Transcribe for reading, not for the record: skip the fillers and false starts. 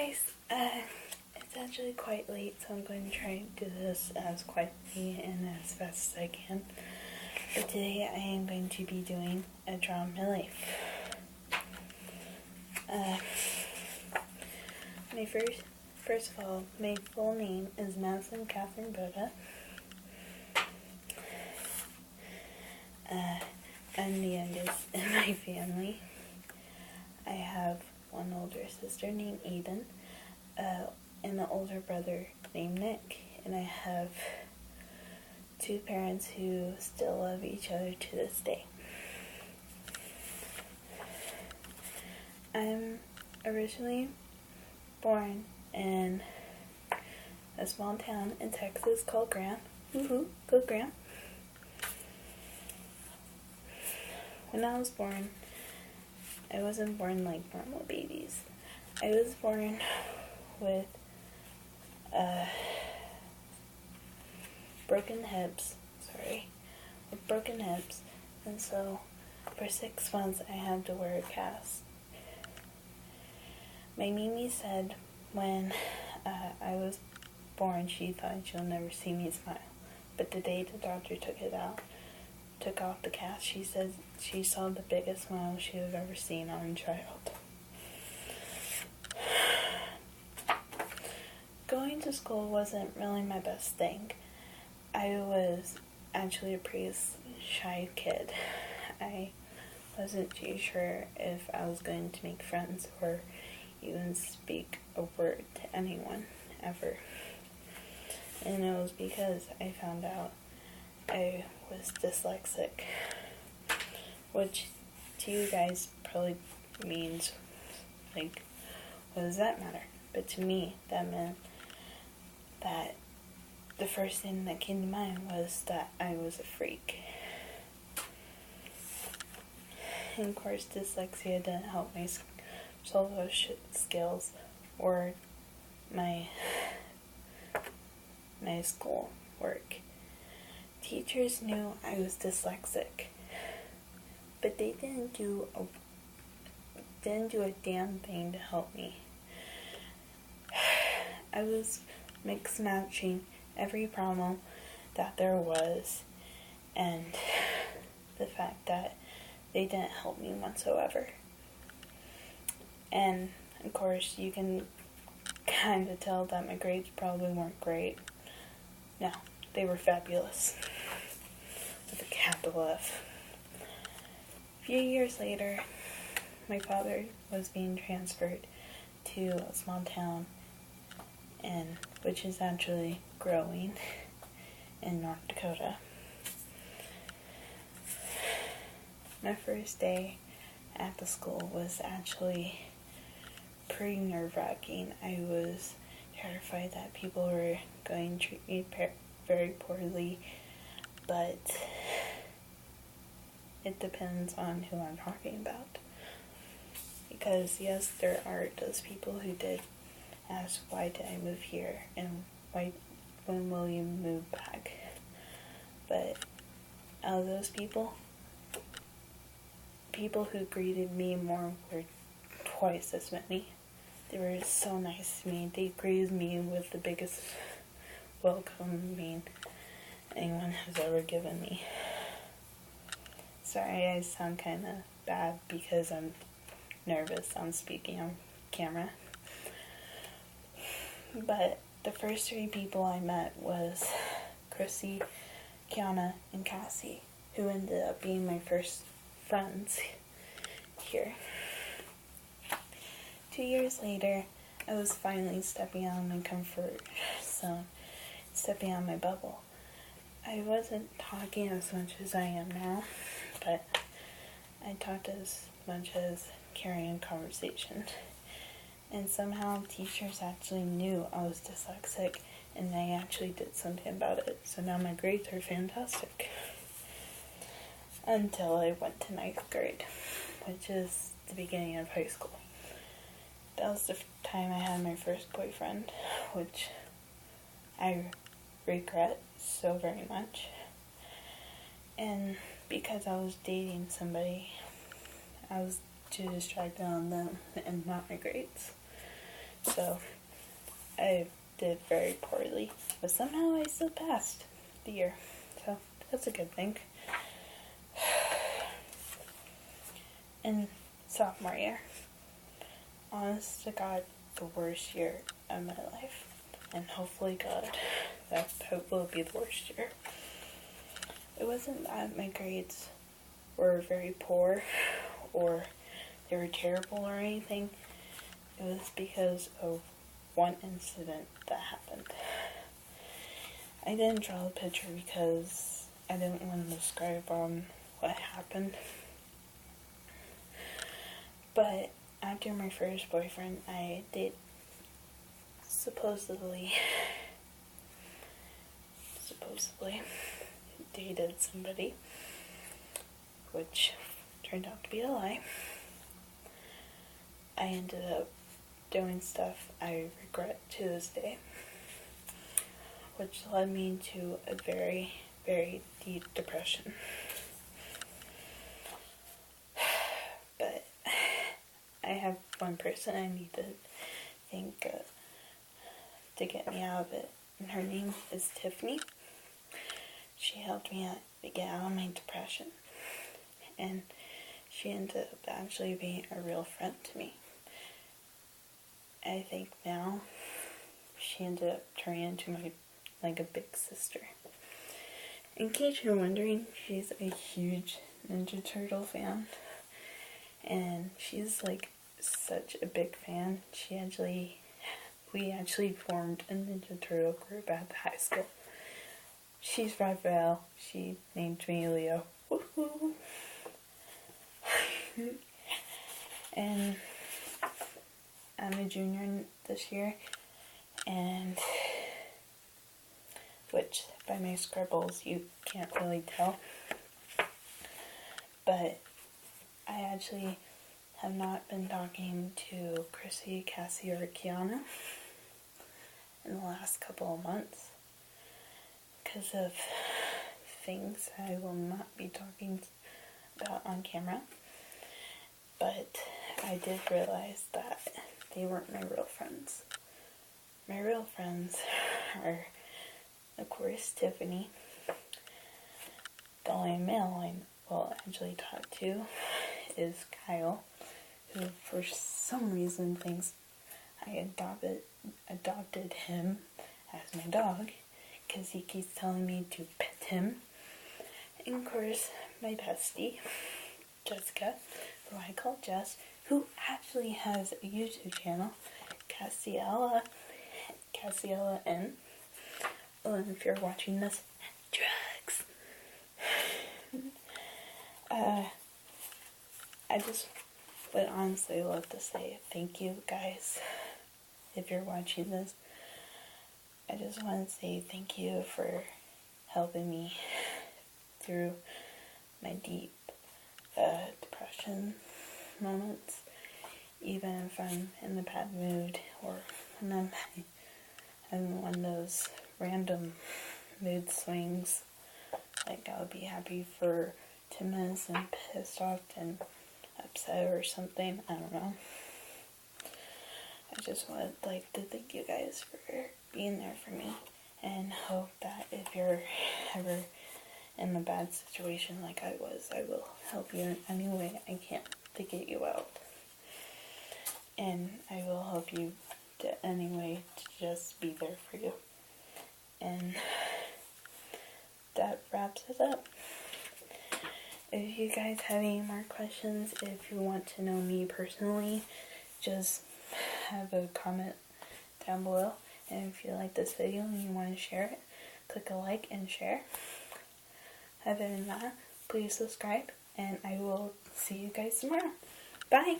guys, it's actually quite late, so I'm going to try and do this as quietly and as fast as I can. But today I am going to be doing a draw of my life. First of all, my full name is Madison Catherine Boda. I'm the youngest in my family. I have one older sister named Eden, and an older brother named Nick, and I have two parents who still love each other to this day. I'm originally born in a small town in Texas called Graham. Woohoo, go Graham. When I was born, I wasn't born like normal babies. I was born with broken hips, and so for 6 months I had to wear a cast. My Mimi said when I was born she thought she'll never see me smile, but the day the doctor took off the cast, she said she saw the biggest smile she had ever seen on a child. Going to school wasn't really my best thing. I was actually a pretty shy kid. I wasn't too sure if I was going to make friends or even speak a word to anyone ever. And it was because I found out I was dyslexic, which to you guys probably means, like, what does that matter? But to me, that meant that the first thing that came to mind was that I was a freak. And of course, dyslexia didn't help my social skills or my school work. Teachers knew I was dyslexic, but they didn't do a damn thing to help me. I was mix matching every problem that there was, and the fact that they didn't help me whatsoever. And of course, you can kind of tell that my grades probably weren't great. No, they were fabulous, with a capital F. A few years later, my father was being transferred to a small town, which is actually growing in North Dakota. My first day at the school was actually pretty nerve-wracking. I was terrified that people were going to treat me very poorly, but it depends on who I'm talking about. Because yes, there are those people who did ask, why did I move here, and when will you move back? But out of those people who greeted me more were twice as many. They were so nice to me. They greeted me with the biggest welcome anyone has ever given me. Sorry, I sound kind of bad because I'm nervous on speaking on camera. But the first 3 people I met was Chrissy, Kiana, and Cassie, who ended up being my first friends here. 2 years later, I was finally stepping out of my comfort zone, stepping out of my bubble. I wasn't talking as much as I am now, but I talked as much as carrying conversation. And somehow teachers actually knew I was dyslexic, and they actually did something about it. So now my grades are fantastic. Until I went to 9th grade, which is the beginning of high school. That was the time I had my first boyfriend, which I regret so very much. And because I was dating somebody, I was too distracted on them and not my grades. So I did very poorly, but somehow I still passed the year. So that's a good thing. And sophomore year, honest to God, the worst year of my life. And hopefully God, that will be the worst year. It wasn't that my grades were very poor or they were terrible or anything. It was because of one incident that happened. I didn't draw the picture because I didn't want to describe what happened. But after my first boyfriend, I supposedly dated somebody, which turned out to be a lie. I ended up doing stuff I regret to this day, which led me to a very, very deep depression. But I have one person I need to thank to get me out of it, and her name is Tiffany. She helped me get out of my depression, and she ended up actually being a real friend to me. I think now she ended up turning into like a big sister. In case you're wondering, she's a huge Ninja Turtle fan, and she's like such a big fan. We actually formed a Ninja Turtle group at the high school. She's Raphael. She named me Leo. Woohoo! And I'm a junior this year, and which by my scribbles you can't really tell, but I actually have not been talking to Chrissy, Cassie, or Kiana in the last couple of months because of things I will not be talking about on camera. But I did realize that they weren't my real friends. My real friends are, of course, Tiffany. The only male I will actually talk to is Kyle, who for some reason thinks I adopted him as my dog, because he keeps telling me to pet him. And of course, my bestie, Jessica, who I call Jess, who actually has a YouTube channel, Castiella N. And if you're watching this, drugs. I just would honestly love to say thank you, guys. If you're watching this, I just want to say thank you for helping me through my deep depression moments, even if I'm in a bad mood or when I'm having one of those random mood swings. Like I would be happy for 10 minutes and pissed off and upset or something. I don't know. I just would like to thank you guys for being there for me, and hope that if you're ever in a bad situation like I was, I will help you in any way I can to get you out. And I will help you to any way to just be there for you. And that wraps it up. If you guys have any more questions, if you want to know me personally, just have a comment down below. And if you like this video and you want to share it, click a like and share. Other than that, please subscribe, and I will see you guys tomorrow. Bye!